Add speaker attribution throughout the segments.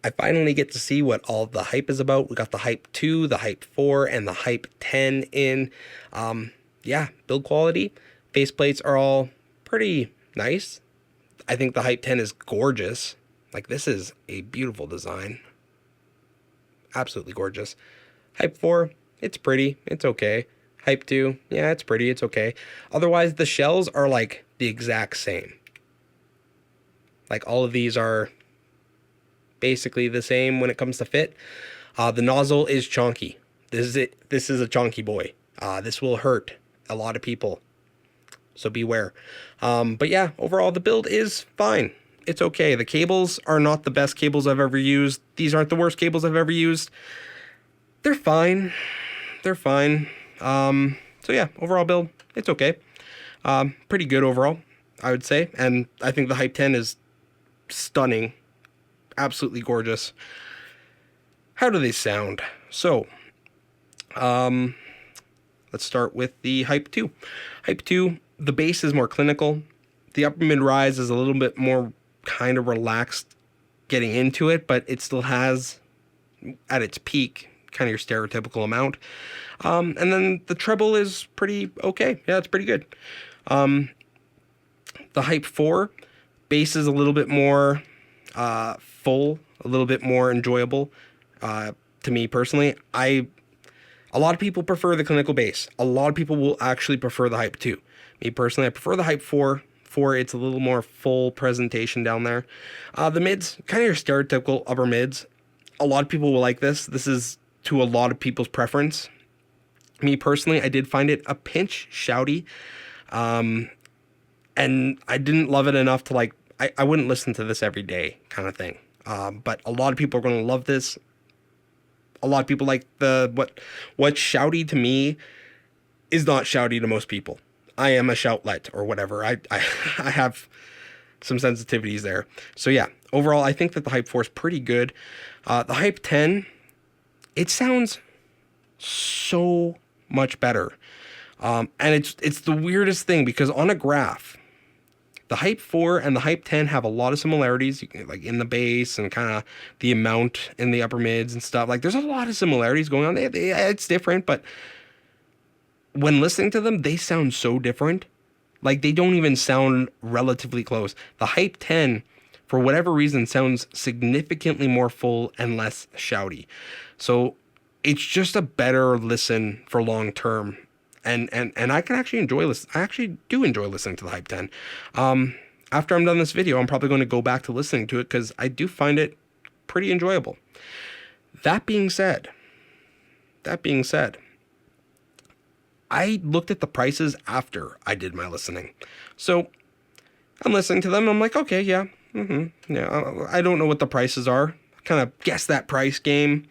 Speaker 1: I finally get to see what all the hype is about. We got the Hype 2, the Hype 4, and the Hype 10 in. Yeah, build quality. Faceplates are all pretty nice. I think the Hype 10 is gorgeous. Like, this is a beautiful design. Absolutely gorgeous. Hype 4, it's pretty. It's okay. Hype 2, yeah, it's pretty. It's okay. Otherwise, the shells are like the exact same. Like, all of these are basically the same when it comes to fit. The nozzle is chonky. This is it. This is a chonky boy. This will hurt a lot of people, so beware. But yeah, overall the build is fine. It's okay. The cables are not the best cables I've ever used. These aren't the worst cables I've ever used. They're fine. They're fine. So yeah, overall build, it's okay. Pretty good overall, I would say. And I think the Hype 10 is stunning. Absolutely gorgeous. How do they sound? So, let's start with the Hype 2. Hype 2, the bass is more clinical. The upper mid rise is a little bit more kind of relaxed getting into it, but it still has, at its peak, kind of your stereotypical amount. And then the treble is pretty okay. Yeah, it's pretty good. The Hype 4, bass is a little bit more full, a little bit more enjoyable to me personally. A lot of people prefer the clinical bass. A lot of people will actually prefer the Hype 2. Me personally, I prefer the Hype 4. It's a little more full presentation down there. The mids, kind of your stereotypical upper mids. A lot of people will like this. This is to a lot of people's preference. Me personally, I did find it a pinch shouty. And I didn't love it enough to like, I wouldn't listen to this every day kind of thing. But a lot of people are going to love this. A lot of people like what's shouty to me is not shouty to most people. I am a shoutlet or whatever. I have some sensitivities there. So yeah, overall, I think that the Hype 4 is pretty good. The Hype 10, it sounds so much better. And it's the weirdest thing because on a graph, the Hype 4 and the Hype 10 have a lot of similarities, like in the bass and kind of the amount in the upper mids and stuff. Like there's a lot of similarities going on. It's different, but when listening to them, they sound so different. Like they don't even sound relatively close. The Hype 10, for whatever reason, sounds significantly more full and less shouty. So it's just a better listen for long term. And I can actually enjoy this. I actually do enjoy listening to the Hype 10. After I'm done this video, I'm probably going to go back to listening to it because I do find it pretty enjoyable. That being said, I looked at the prices after I did my listening. So I'm listening to them. I'm like, okay, yeah. Yeah. I don't know what the prices are. Kind of guess that price game.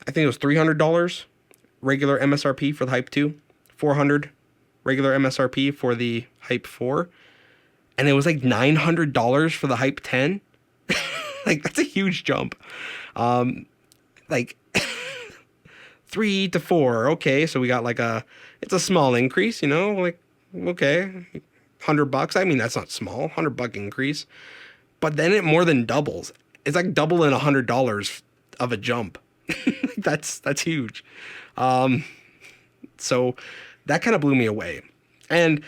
Speaker 1: I think it was $300 regular MSRP for the Hype 2, $400 regular MSRP for the Hype 4, and it was like $900 for the Hype 10. Like that's a huge jump. Like 3 to 4. Okay, so we got like it's a small increase, you know, like okay, $100. I mean, that's not small, $100 increase, but then it more than doubles. It's like double in $100 of a jump. That's huge. So that kind of blew me away. And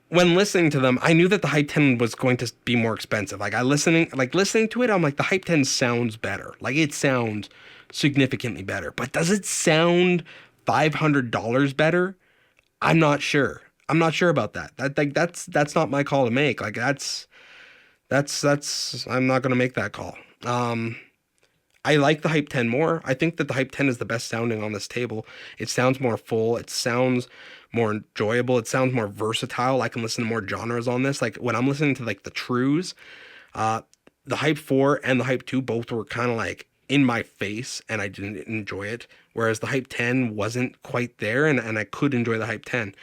Speaker 1: when listening to them, I knew that the Hype 10 was going to be more expensive. Like listening to it, I'm like, the Hype 10 sounds better. Like it sounds significantly better, but does it sound $500 better? I'm not sure. I'm not sure about that. That's not my call to make. Like that's I'm not going to make that call. I like the Hype 10 more. I think that the Hype 10 is the best sounding on this table. It sounds more full. It sounds more enjoyable. It sounds more versatile. I can listen to more genres on this. Like when I'm listening to like the trues, the Hype 4 and the Hype 2 both were kind of like in my face and I didn't enjoy it. Whereas the Hype 10 wasn't quite there and I could enjoy the Hype 10.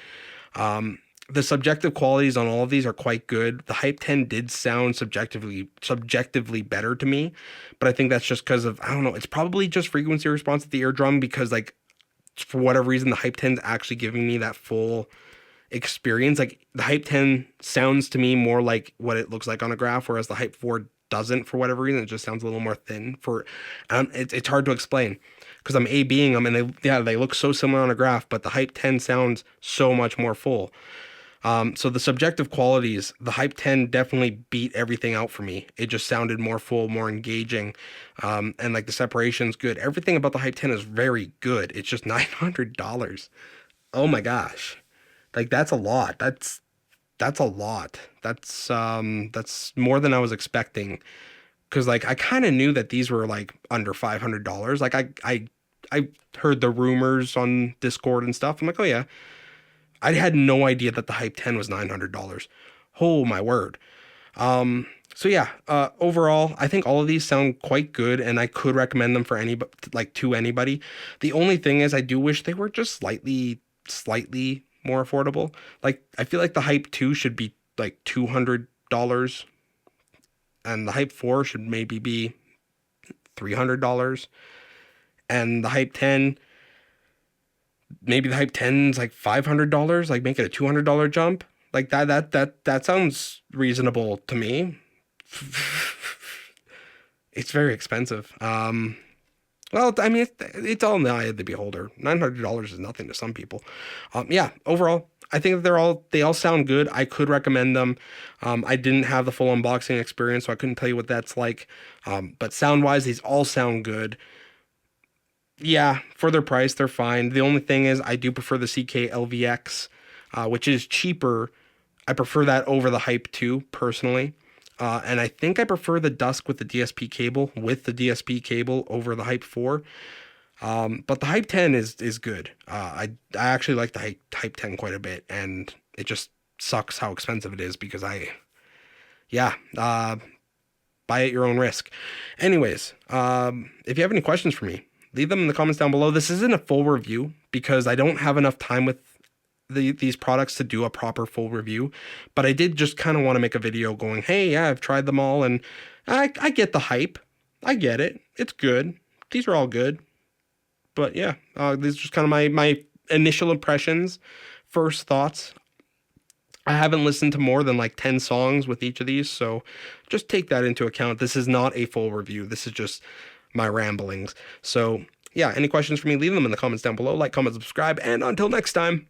Speaker 1: The subjective qualities on all of these are quite good. The Hype 10 did sound subjectively better to me, but I think that's just because of, I don't know, it's probably just frequency response at the eardrum because like for whatever reason, the Hype 10 is actually giving me that full experience. Like the Hype 10 sounds to me more like what it looks like on a graph, whereas the Hype 4 doesn't for whatever reason. It just sounds a little more thin. It's hard to explain because I'm A-Bing them, and they look so similar on a graph, but the Hype 10 sounds so much more full. So the subjective qualities, the Hype 10 definitely beat everything out for me. It just sounded more full, more engaging, and like the separation's good. Everything about the Hype 10 is very good. It's just $900. Oh my gosh, like that's a lot. That's a lot. That's more than I was expecting. Cause like I kind of knew that these were like under $500. Like I heard the rumors on Discord and stuff. I'm like, oh yeah. I had no idea that the Hype 10 was $900. Oh my word. So yeah, overall, I think all of these sound quite good, and I could recommend them for to anybody. The only thing is, I do wish they were just slightly more affordable. Like, I feel like the Hype 2 should be like $200, and the Hype 4 should maybe be $300, and the Hype 10, maybe the Hype 10's like $500, like make it a $200 jump. Like that sounds reasonable to me. It's very expensive. Well, I mean, it's all in the eye of the beholder. $900 is nothing to some people. Yeah, overall, I think that they all sound good. I could recommend them. I didn't have the full unboxing experience, so I couldn't tell you what that's like. But sound-wise, these all sound good. Yeah, for their price, they're fine. The only thing is, I do prefer the CK LVX, which is cheaper. I prefer that over the Hype 2, personally. And I think I prefer the Dusk with the DSP cable over the Hype 4. But the Hype 10 is good. I actually like the Hype 10 quite a bit, and it just sucks how expensive it is because buy at your own risk. Anyways, if you have any questions for me, leave them in the comments down below. This isn't a full review because I don't have enough time with these products to do a proper full review, but I did just kind of want to make a video going, hey, yeah, I've tried them all, and I get the hype. I get it. It's good. These are all good. But yeah, these are just kind of my initial impressions, first thoughts. I haven't listened to more than like 10 songs with each of these, so just take that into account. This is not a full review. This is just my ramblings. So yeah, any questions for me, leave them in the comments down below. Like, comment, subscribe, and until next time.